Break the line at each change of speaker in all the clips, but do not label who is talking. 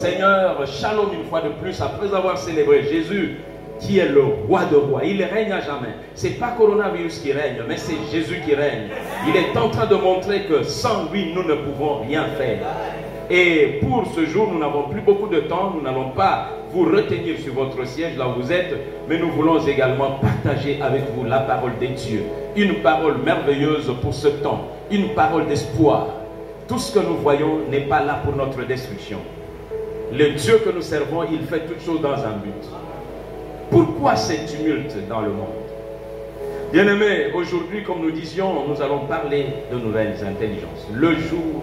Seigneur, shalom une fois de plus, après avoir célébré Jésus, qui est le roi de rois. Il règne à jamais. Ce n'est pas coronavirus qui règne, mais c'est Jésus qui règne. Il est en train de montrer que sans lui, nous ne pouvons rien faire. Et pour ce jour, nous n'avons plus beaucoup de temps. Nous n'allons pas vous retenir sur votre siège, là où vous êtes, mais nous voulons également partager avec vous la parole de Dieu. Une parole merveilleuse pour ce temps. Une parole d'espoir. Tout ce que nous voyons n'est pas là pour notre destruction. Le Dieu que nous servons, il fait toutes choses dans un but. Pourquoi ces tumultes dans le monde? Bien-aimés, aujourd'hui, comme nous disions, nous allons parler de nouvelles intelligences. Le jour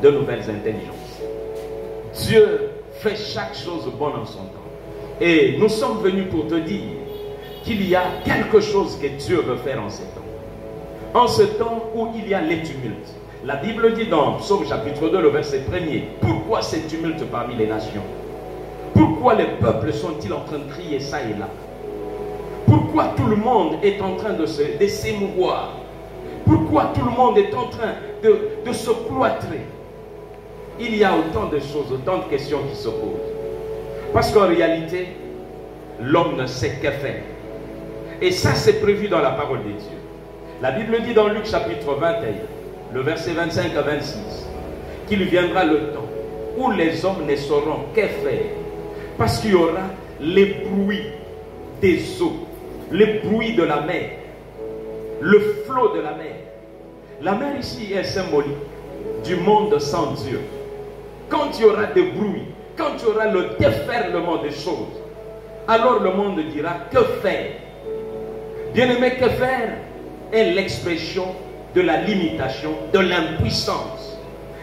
de nouvelles intelligences. Dieu fait chaque chose bonne en son temps. Et nous sommes venus pour te dire qu'il y a quelque chose que Dieu veut faire en ce temps. En ce temps où il y a les tumultes. La Bible dit dans Psaume chapitre 2, le verset 1er, pourquoi ces tumultes parmi les nations? Pourquoi les peuples sont-ils en train de crier ça et là? Pourquoi tout le monde est en train de s'émouvoir? Pourquoi tout le monde est en train de se cloîtrer? Il y a autant de choses, autant de questions qui se posent. Parce qu'en réalité, l'homme ne sait que faire. Et ça, c'est prévu dans la parole de Dieu. La Bible dit dans Luc chapitre 21, le verset 25 à 26, qu'il viendra le temps où les hommes ne sauront que faire. Parce qu'il y aura les bruits des eaux, les bruits de la mer, le flot de la mer. La mer ici est symbolique du monde sans Dieu. Quand il y aura des bruits, quand il y aura le déferlement des choses, alors le monde dira que faire. Bien-aimé, que faire est l'expression de la limitation, de l'impuissance.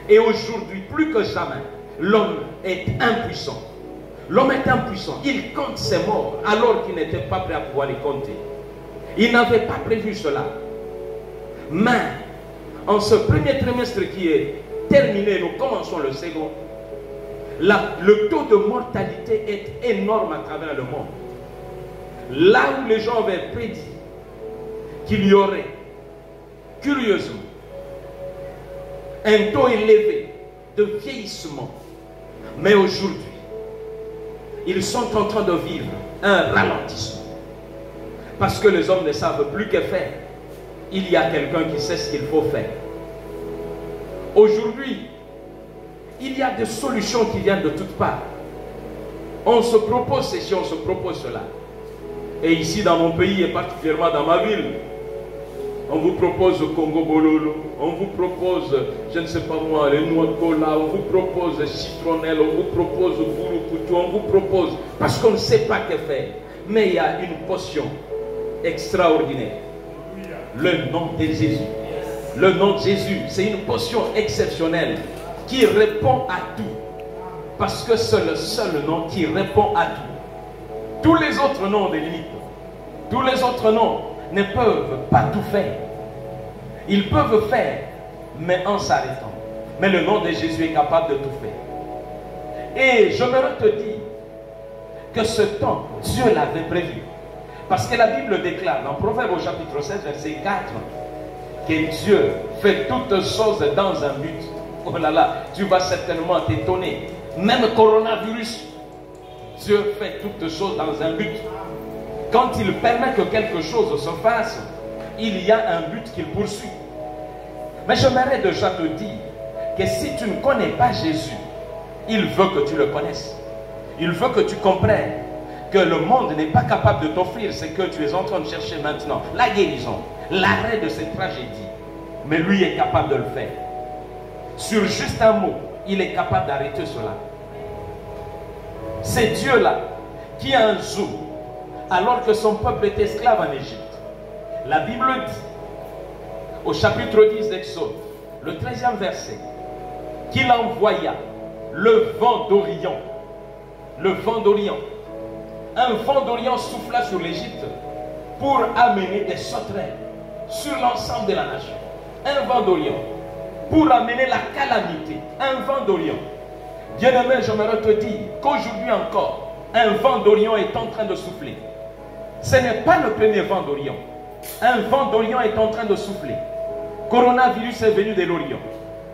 Et aujourd'hui, plus que jamais, l'homme est impuissant. L'homme est impuissant. Il compte ses morts alors qu'il n'était pas prêt à pouvoir les compter. Il n'avait pas prévu cela. Mais, en ce premier trimestre qui est terminé, nous commençons le second. Le taux de mortalité est énorme à travers le monde. Là où les gens avaient prédit qu'il y aurait, curieusement, un taux élevé de vieillissement. Mais aujourd'hui, ils sont en train de vivre un ralentissement. Parce que les hommes ne savent plus que faire. Il y a quelqu'un qui sait ce qu'il faut faire. Aujourd'hui, il y a des solutions qui viennent de toutes parts. On se propose ceci, on se propose cela. Et ici dans mon pays et particulièrement dans ma ville, on vous propose Congo Bololo, on vous propose, je ne sais pas moi, les noix de cola, on vous propose citronnelle, on vous propose Bouroukutu, on vous propose, parce qu'on ne sait pas que faire. Mais il y a une potion extraordinaire. Le nom de Jésus. Le nom de Jésus, c'est une potion exceptionnelle qui répond à tout. Parce que c'est le seul nom qui répond à tout. Tous les autres noms ont des limites. Tous les autres noms ne peuvent pas tout faire. Ils peuvent faire, mais en s'arrêtant. Mais le nom de Jésus est capable de tout faire. Et j'aimerais te dire que ce temps, Dieu l'avait prévu. Parce que la Bible déclare dans Proverbe au chapitre 16, verset 4, que Dieu fait toutes choses dans un but. Oh là là, tu vas certainement t'étonner. Même coronavirus, Dieu fait toutes choses dans un but. Quand il permet que quelque chose se fasse, il y a un but qu'il poursuit. Mais j'aimerais déjà te dire que si tu ne connais pas Jésus, il veut que tu le connaisses. Il veut que tu comprennes que le monde n'est pas capable de t'offrir ce que tu es en train de chercher maintenant. La guérison, l'arrêt de cette tragédie. Mais lui est capable de le faire. Sur juste un mot, il est capable d'arrêter cela. C'est Dieu-là qui un jour, alors que son peuple est esclave en Égypte, la Bible dit, au chapitre 10 d'Exode, le 13e verset, qu'il envoya le vent d'Orient. Le vent d'Orient. Un vent d'Orient souffla sur l'Égypte pour amener des sauterelles sur l'ensemble de la nation. Un vent d'Orient. Pour amener la calamité. Un vent d'Orient. Bien-aimé, j'aimerais te dire qu'aujourd'hui encore, un vent d'Orient est en train de souffler. Ce n'est pas le premier vent d'Orient. Un vent d'Orient est en train de souffler. Coronavirus est venu de l'Orient.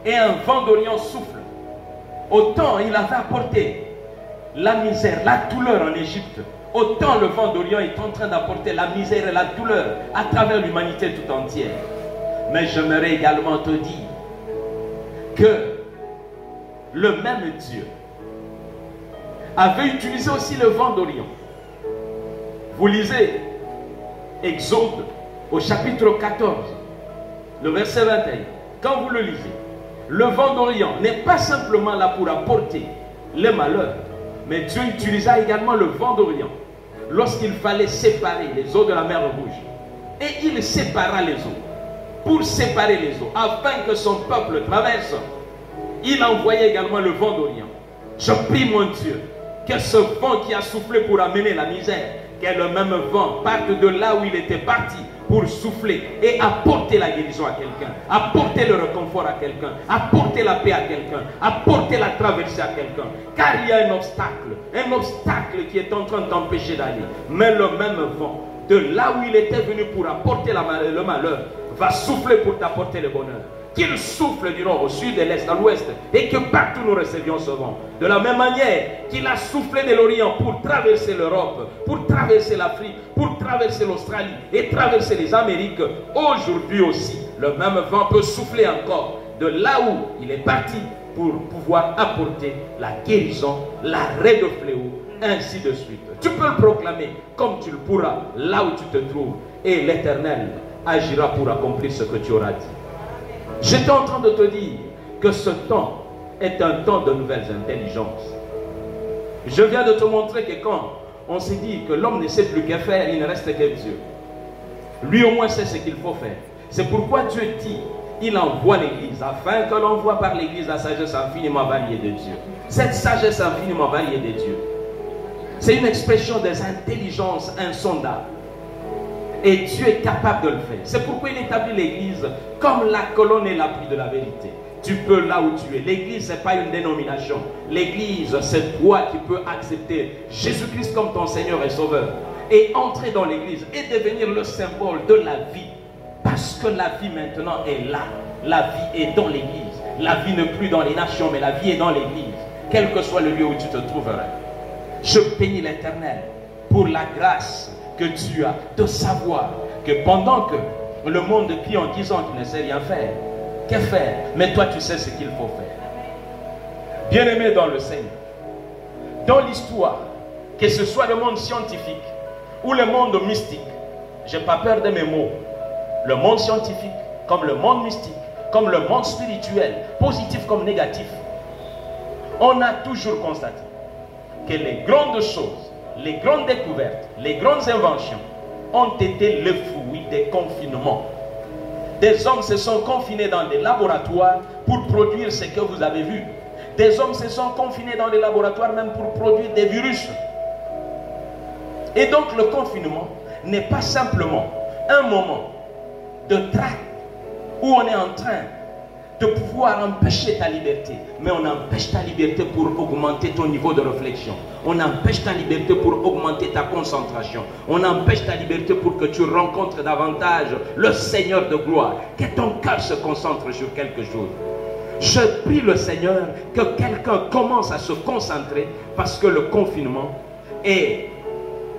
Et un vent d'Orient souffle. Autant il avait apporté la misère, la douleur en Égypte, autant le vent d'Orient est en train d'apporter la misère et la douleur à travers l'humanité tout entière. Mais j'aimerais également te dire que le même Dieu avait utilisé aussi le vent d'Orient. Vous lisez Exode au chapitre 14, le verset 21. Quand vous le lisez, le vent d'Orient n'est pas simplement là pour apporter les malheurs, mais Dieu utilisa également le vent d'Orient lorsqu'il fallait séparer les eaux de la mer Rouge. Et il sépara les eaux. Pour séparer les eaux, afin que son peuple traverse, il envoyait également le vent d'Orient. Je prie mon Dieu que ce vent qui a soufflé pour amener la misère, que le même vent parte de là où il était parti pour souffler et apporter la guérison à quelqu'un, apporter le réconfort à quelqu'un, apporter la paix à quelqu'un, apporter la traversée à quelqu'un. Car il y a un obstacle qui est en train de t'empêcher d'aller. Mais le même vent, de là où il était venu pour apporter le malheur, va souffler pour t'apporter le bonheur. Qu'il souffle du nord au sud, de l'est à l'ouest, et que partout nous recevions ce vent. De la même manière qu'il a soufflé de l'Orient pour traverser l'Europe, pour traverser l'Afrique, pour traverser l'Australie et traverser les Amériques, aujourd'hui aussi, le même vent peut souffler encore de là où il est parti pour pouvoir apporter la guérison, l'arrêt de fléau, ainsi de suite. Tu peux le proclamer comme tu le pourras là où tu te trouves, et l'Éternel agira pour accomplir ce que tu auras dit. J'étais en train de te dire que ce temps est un temps de nouvelles intelligences. Je viens de te montrer que quand on s'est dit que l'homme ne sait plus que faire, il ne reste que Dieu. Lui au moins sait ce qu'il faut faire. C'est pourquoi Dieu dit, il envoie l'Église, afin que l'on voit par l'Église la sagesse infiniment variée de Dieu. Cette sagesse infiniment variée de Dieu, c'est une expression des intelligences insondables. Et Dieu est capable de le faire. C'est pourquoi il établit l'Église comme la colonne et l'appui de la vérité. Tu peux là où tu es. L'Église, ce n'est pas une dénomination. L'Église, c'est toi qui peux accepter Jésus-Christ comme ton Seigneur et Sauveur. Et entrer dans l'Église et devenir le symbole de la vie. Parce que la vie maintenant est là. La vie est dans l'Église. La vie n'est plus dans les nations, mais la vie est dans l'Église. Quel que soit le lieu où tu te trouveras. Je bénis l'Éternel pour la grâce que tu as de savoir que pendant que le monde crie en disant qu'il ne sait rien faire, que faire? Mais toi tu sais ce qu'il faut faire. Bien-aimé dans le Seigneur, dans l'histoire, que ce soit le monde scientifique ou le monde mystique, je n'ai pas peur de mes mots, le monde scientifique comme le monde mystique, comme le monde spirituel, positif comme négatif, on a toujours constaté que les grandes choses, les grandes découvertes, les grandes inventions ont été le fruit des confinements. Des hommes se sont confinés dans des laboratoires pour produire ce que vous avez vu. Des hommes se sont confinés dans des laboratoires même pour produire des virus. Et donc le confinement n'est pas simplement un moment de trac où on est en train de pouvoir empêcher ta liberté. Mais on empêche ta liberté pour augmenter ton niveau de réflexion. On empêche ta liberté pour augmenter ta concentration. On empêche ta liberté pour que tu rencontres davantage le Seigneur de gloire. Que ton cœur se concentre sur quelque chose. Je prie le Seigneur que quelqu'un commence à se concentrer parce que le confinement est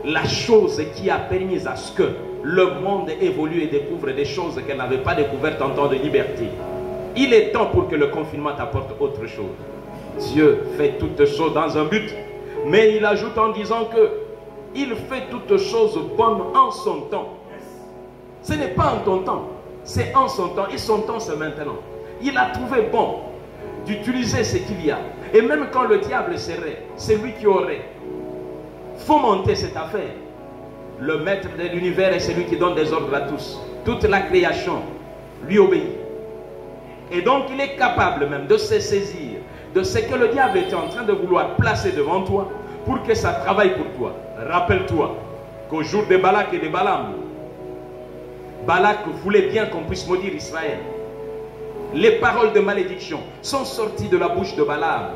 la chose qui a permis à ce que le monde évolue et découvre des choses qu'elle n'avait pas découvertes en temps de liberté. Il est temps pour que le confinement t'apporte autre chose. Dieu fait toutes choses dans un but, mais il ajoute en disant que il fait toutes choses bonnes en son temps. Ce n'est pas en ton temps, c'est en son temps, et son temps c'est maintenant. Il a trouvé bon d'utiliser ce qu'il y a. Et même quand le diable serait, c'est lui qui aurait fomenté cette affaire. Le maître de l'univers est celui qui donne des ordres à tous. Toute la création lui obéit. Et donc il est capable même de se saisir de ce que le diable était en train de vouloir placer devant toi pour que ça travaille pour toi. Rappelle-toi qu'au jour de Balak et de Balaam, Balak voulait bien qu'on puisse maudire Israël. Les paroles de malédiction sont sorties de la bouche de Balaam,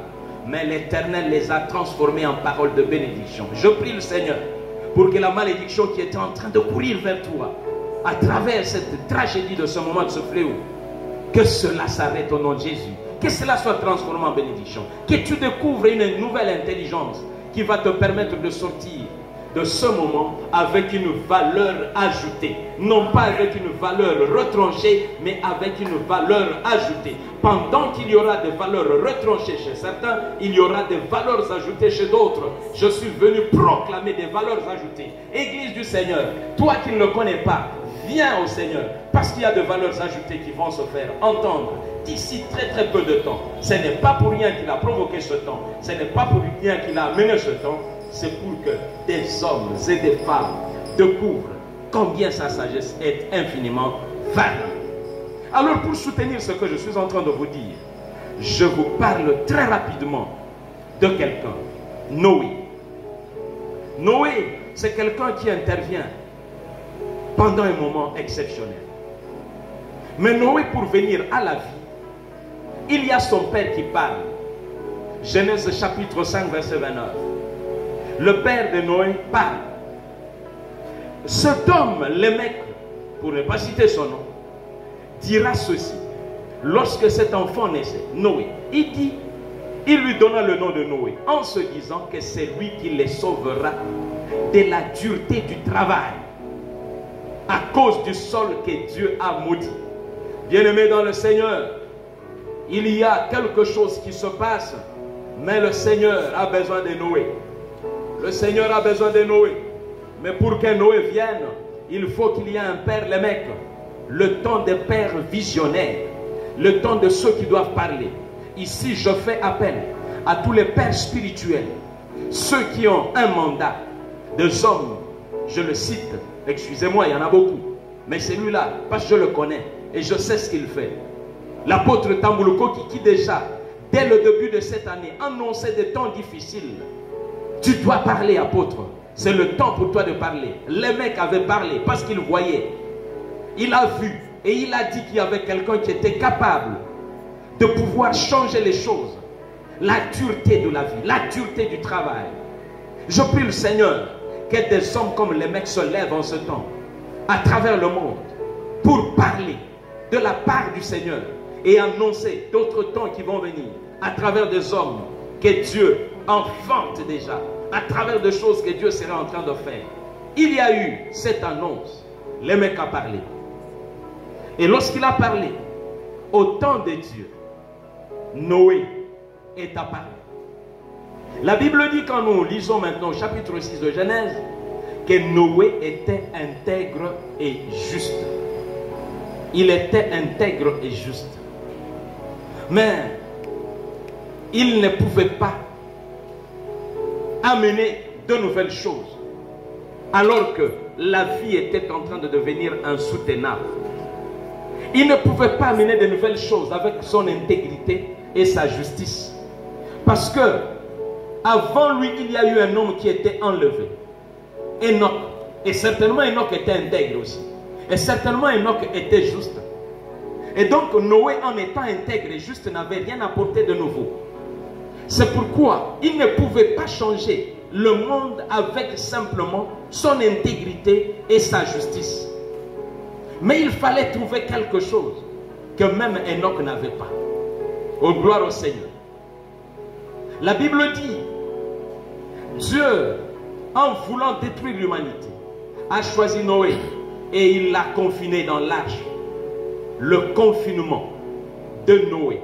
mais l'Éternel les a transformées en paroles de bénédiction. Je prie le Seigneur pour que la malédiction qui était en train de courir vers toi, à travers cette tragédie de ce moment de ce fléau, que cela s'arrête au nom de Jésus. Que cela soit transformé en bénédiction. Que tu découvres une nouvelle intelligence qui va te permettre de sortir de ce moment avec une valeur ajoutée. Non pas avec une valeur retranchée, mais avec une valeur ajoutée. Pendant qu'il y aura des valeurs retranchées chez certains, il y aura des valeurs ajoutées chez d'autres. Je suis venu proclamer des valeurs ajoutées. Église du Seigneur, toi qui ne le connais pas, viens au Seigneur, parce qu'il y a des valeurs ajoutées qui vont se faire entendre d'ici très très peu de temps. Ce n'est pas pour rien qu'il a provoqué ce temps. Ce n'est pas pour rien qu'il a amené ce temps. C'est pour que des hommes et des femmes découvrent combien sa sagesse est infiniment vaste. Alors pour soutenir ce que je suis en train de vous dire, je vous parle très rapidement de quelqu'un, Noé. Noé, c'est quelqu'un qui intervient pendant un moment exceptionnel. Mais Noé, pour venir à la vie, il y a son père qui parle. Genèse chapitre 5, verset 29. Le père de Noé parle. Cet homme, le mec, pour ne pas citer son nom, dira ceci. Lorsque cet enfant naissait, Noé, il lui donna le nom de Noé, en se disant que c'est lui qui les sauvera de la dureté du travail, à cause du sol que Dieu a maudit. Bien-aimé dans le Seigneur, il y a quelque chose qui se passe, mais le Seigneur a besoin de Noé. Le Seigneur a besoin de Noé. Mais pour que Noé vienne, il faut qu'il y ait un père, les mecs. Le temps des pères visionnaires. Le temps de ceux qui doivent parler. Ici, je fais appel à tous les pères spirituels. Ceux qui ont un mandat. Des hommes, je le cite. Excusez-moi, il y en a beaucoup. Mais celui-là, parce que je le connais. Et je sais ce qu'il fait. L'apôtre Tamboulouko qui déjà, dès le début de cette année, annonçait des temps difficiles. Tu dois parler, apôtre. C'est le temps pour toi de parler. Les mecs avaient parlé parce qu'ils voyaient. Il a vu et il a dit qu'il y avait quelqu'un qui était capable de pouvoir changer les choses. La dureté de la vie, la dureté du travail. Je prie le Seigneur que des hommes comme les mecs se lèvent en ce temps, à travers le monde, pour parler de la part du Seigneur et annoncer d'autres temps qui vont venir à travers des hommes que Dieu enfante déjà, à travers des choses que Dieu sera en train de faire. Il y a eu cette annonce. Le mec a parlé. Et lorsqu'il a parlé, au temps de Dieu, Noé est apparu. La Bible dit, quand nous lisons maintenant au chapitre 6 de Genèse, que Noé était intègre et juste. Il était intègre et juste. Mais il ne pouvait pas amener de nouvelles choses, alors que la vie était en train de devenir insoutenable. Il ne pouvait pas amener de nouvelles choses avec son intégrité et sa justice. Parce que avant lui, il y a eu un homme qui était enlevé, Enoch. Et certainement Enoch était intègre aussi. Et certainement Enoch était juste. Et donc Noé, en étant intègre et juste, n'avait rien apporté de nouveau. C'est pourquoi il ne pouvait pas changer le monde avec simplement son intégrité et sa justice. Mais il fallait trouver quelque chose que même Enoch n'avait pas. Oh, gloire au Seigneur. La Bible dit, Dieu, en voulant détruire l'humanité, a choisi Noé et il l'a confiné dans l'arche. Le confinement de Noé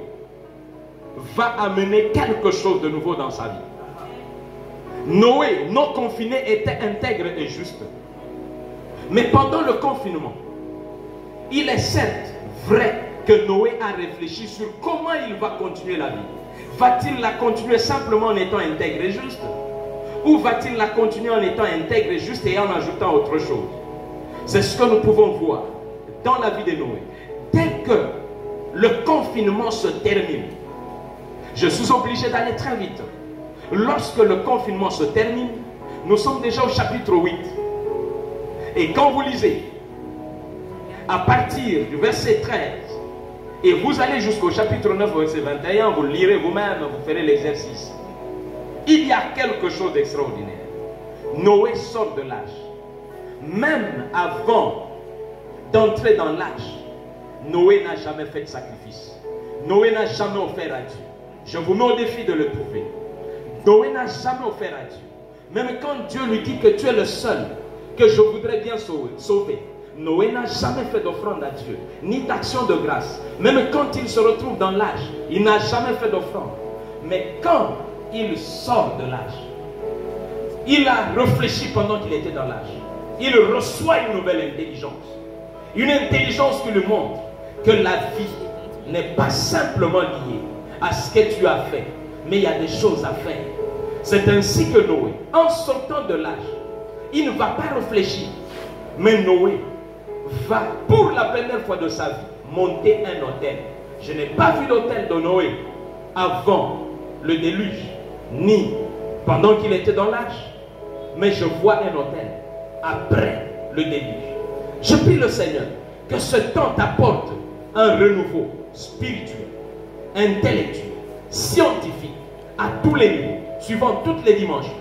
va amener quelque chose de nouveau dans sa vie. Noé, non confiné, était intègre et juste. Mais pendant le confinement, il est certes vrai que Noé a réfléchi sur comment il va continuer la vie. Va-t-il la continuer simplement en étant intègre et juste? Ou va-t-il la continuer en étant intègre et juste et en ajoutant autre chose? C'est ce que nous pouvons voir dans la vie de Noé. Dès que le confinement se termine, je suis obligé d'aller très vite. Lorsque le confinement se termine, nous sommes déjà au chapitre 8. Et quand vous lisez, à partir du verset 13, et vous allez jusqu'au chapitre 9, verset 21, vous lirez vous-même, vous ferez l'exercice. Il y a quelque chose d'extraordinaire. Noé sort de l'arche. Même avant d'entrer dans l'arche, Noé n'a jamais fait de sacrifice. Noé n'a jamais offert à Dieu. Je vous mets au défi de le trouver. Noé n'a jamais offert à Dieu. Même quand Dieu lui dit que tu es le seul que je voudrais bien sauver, Noé n'a jamais fait d'offrande à Dieu, ni d'action de grâce. Même quand il se retrouve dans l'âge, il n'a jamais fait d'offrande. Mais quand il sort de l'âge, il a réfléchi pendant qu'il était dans l'âge. Il reçoit une nouvelle intelligence. Une intelligence qui lui montre que la vie n'est pas simplement liée à ce que tu as fait, mais il y a des choses à faire. C'est ainsi que Noé, en sortant de l'âge, il ne va pas réfléchir, mais Noé va, pour la première fois de sa vie, monter un autel. Je n'ai pas vu l'autel de Noé avant le déluge, ni pendant qu'il était dans l'âge, mais je vois un autel après le déluge. Je prie le Seigneur que ce temps t'apporte un renouveau spirituel, intellectuel, scientifique, à tous les niveaux, suivant toutes les dimensions.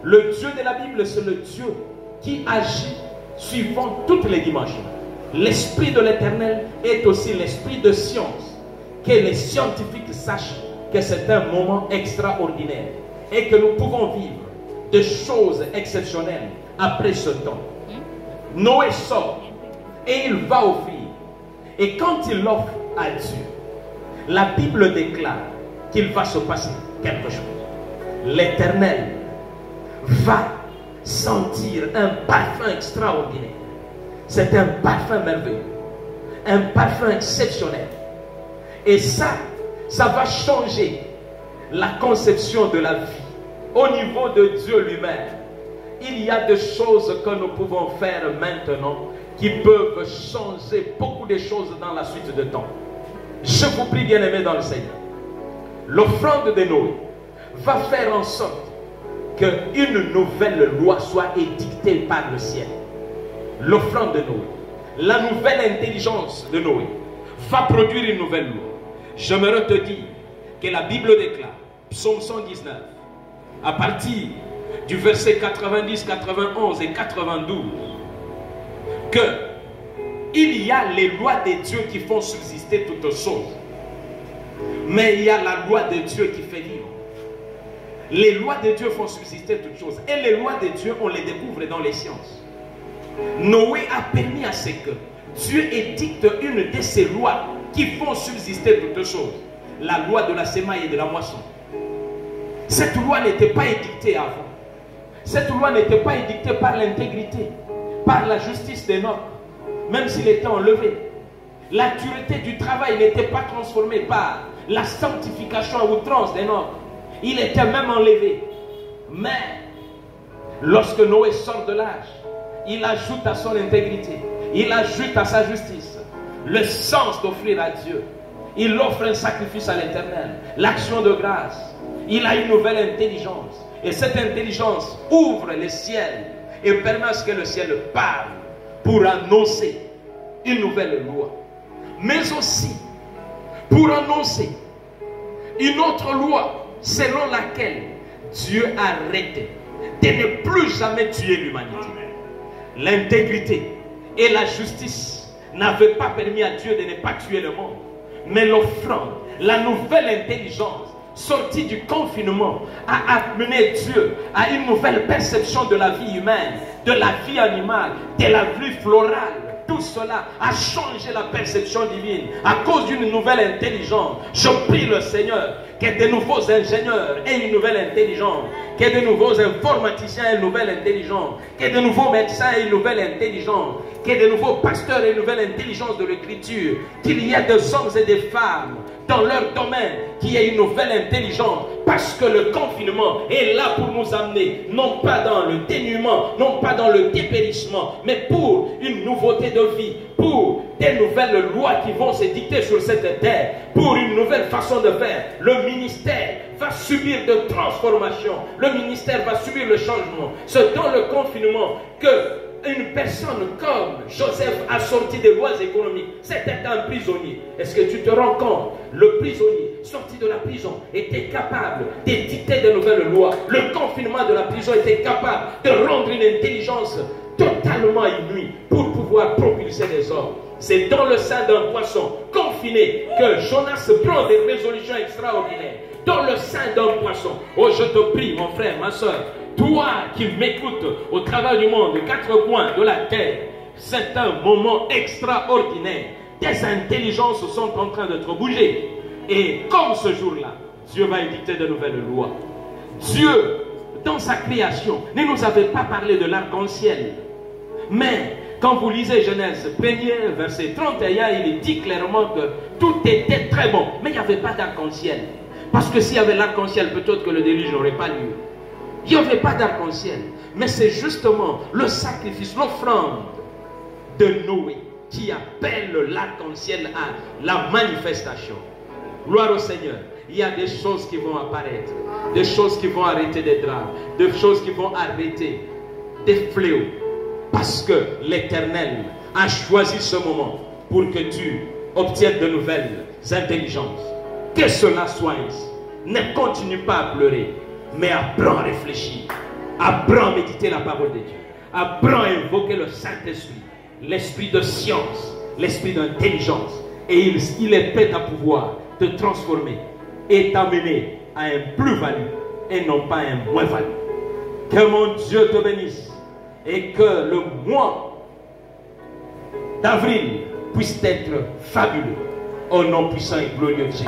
Le Dieu de la Bible, c'est le Dieu qui agit suivant toutes les dimensions. L'Esprit de l'Éternel est aussi l'esprit de science. Que les scientifiques sachent que c'est un moment extraordinaire et que nous pouvons vivre des choses exceptionnelles après ce temps. Noé sort et il va offrir. Et quand il offre à Dieu, la Bible déclare qu'il va se passer quelque chose. L'Éternel va sentir un parfum extraordinaire. C'est un parfum merveilleux, un parfum exceptionnel. Et ça va changer la conception de la vie au niveau de Dieu lui-même. Il y a des choses que nous pouvons faire maintenant qui peuvent changer beaucoup de choses dans la suite de temps. Je vous prie, bien-aimés dans le Seigneur, l'offrande de Noé va faire en sorte qu'une nouvelle loi soit édictée par le ciel. L'offrande de Noé, la nouvelle intelligence de Noé va produire une nouvelle loi. J'aimerais te dire que la Bible déclare, psaume 119, à partir du verset 90, 91 et 92, que il y a les lois de Dieu qui font subsister toutes choses, mais il y a la loi de Dieu qui fait vivre. Les lois de Dieu font subsister toutes choses, et les lois de Dieu, on les découvre dans les sciences. Noé a permis à ce que Dieu édicte une de ces lois qui font subsister toutes choses, la loi de la semaille et de la moisson. Cette loi n'était pas édictée avant. Cette loi n'était pas édictée par l'intégrité, par la justice des normes, même s'il était enlevé. La dureté du travail n'était pas transformée par la sanctification à outrance des normes. Il était même enlevé. Mais lorsque Noé sort de l'âge, il ajoute à son intégrité, il ajoute à sa justice le sens d'offrir à Dieu. Il offre un sacrifice à l'Éternel, l'action de grâce. Il a une nouvelle intelligence. Et cette intelligence ouvre les ciels et permet à ce que le ciel parle pour annoncer une nouvelle loi. Mais aussi pour annoncer une autre loi selon laquelle Dieu arrête de ne plus jamais tuer l'humanité. L'intégrité et la justice n'avaient pas permis à Dieu de ne pas tuer le monde. Mais l'offrande, la nouvelle intelligence sortie du confinement a amené Dieu à une nouvelle perception de la vie humaine, de la vie animale, de la vie florale. Tout cela a changé la perception divine à cause d'une nouvelle intelligence. Je prie le Seigneur que de nouveaux ingénieurs aient une nouvelle intelligence, que de nouveaux informaticiens aient une nouvelle intelligence, que de nouveaux médecins aient une nouvelle intelligence, que de nouveaux pasteurs aient une nouvelle intelligence de l'écriture, qu'il y ait des hommes et des femmes dans leur domaine qui aient une nouvelle intelligence, parce que le confinement est là pour nous amener, non pas dans le dénuement, non pas dans le dépérissement, mais pour une nouveauté de vie, pour des nouvelles lois qui vont se dicter sur cette terre, pour une nouvelle façon de faire. Le ministère va subir de transformations, le ministère va subir le changement. C'est dans le confinement que une personne comme Joseph a sorti des lois économiques. C'était un prisonnier. Est-ce que tu te rends compte? Le prisonnier sorti de la prison était capable d'édicter de nouvelles lois. Le confinement de la prison était capable de rendre une intelligence totalement inouïe pour pouvoir propulser des hommes. C'est dans le sein d'un poisson confiné que Jonas prend des résolutions extraordinaires. dans le sein d'un poisson. Oh, je te prie, mon frère, ma soeur, toi qui m'écoutes au travers du monde, des quatre coins de la terre, c'est un moment extraordinaire. Tes intelligences sont en train de te bouger. Et comme ce jour-là, Dieu va édicter de nouvelles lois. Dieu, dans sa création, ne nous avait pas parlé de l'arc-en-ciel. Mais quand vous lisez Genèse 1er, verset 31, il dit clairement que tout était très bon. Mais il n'y avait pas d'arc-en-ciel. Parce que s'il y avait l'arc-en-ciel, peut-être que le déluge n'aurait pas lieu. Il n'y avait pas d'arc-en-ciel. Mais c'est justement le sacrifice, l'offrande de Noé qui appelle l'arc-en-ciel à la manifestation. Gloire au Seigneur. Il y a des choses qui vont apparaître, des choses qui vont arrêter des drames, des choses qui vont arrêter des fléaux. Parce que l'Éternel a choisi ce moment pour que tu obtiennes de nouvelles intelligences. Que cela soit ainsi. Ne continue pas à pleurer, mais apprends à réfléchir. Apprends à méditer la parole de Dieu. Apprends à invoquer le Saint-Esprit, l'esprit de science, l'esprit d'intelligence. Et il est prêt à pouvoir te transformer et t'amener à un plus-value et non pas un moins-value. Que mon Dieu te bénisse et que le mois d'avril puisse être fabuleux au nom puissant et glorieux de Jésus.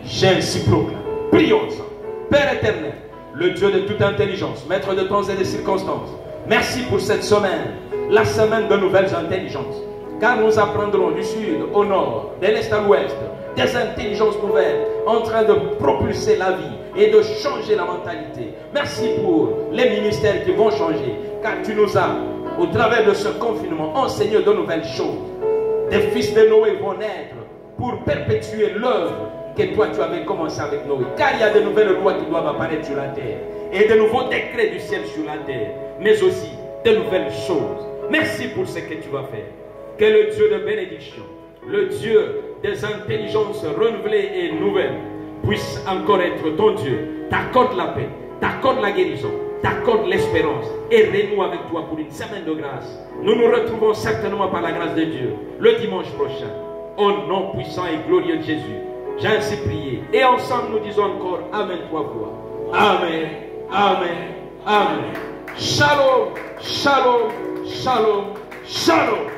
J'ai ainsi proclamé. Prions ensemble. Père éternel, le Dieu de toute intelligence, maître de temps et de circonstances, merci pour cette semaine, la semaine de nouvelles intelligences. Car nous apprendrons du sud au nord, de l'est à l'ouest, des intelligences nouvelles en train de propulser la vie et de changer la mentalité. Merci pour les ministères qui vont changer, car tu nous as, au travers de ce confinement, enseigné de nouvelles choses. Des fils de Noé vont naître pour perpétuer l'œuvre que toi tu avais commencé avec Noé. Car il y a de nouvelles lois qui doivent apparaître sur la terre et de nouveaux décrets du ciel sur la terre, mais aussi de nouvelles choses. Merci pour ce que tu vas faire. Que le Dieu de bénédiction, le Dieu des intelligences renouvelées et nouvelles puisse encore être ton Dieu. T'accorde la paix, t'accorde la guérison, t'accorde l'espérance et renoue avec toi pour une semaine de grâce. Nous nous retrouvons certainement par la grâce de Dieu le dimanche prochain. Au nom puissant et glorieux de Jésus, j'ai ainsi prié. Et ensemble nous disons encore Amen, toi voix. Amen, Amen, Amen. Shalom, shalom, shalom, shalom.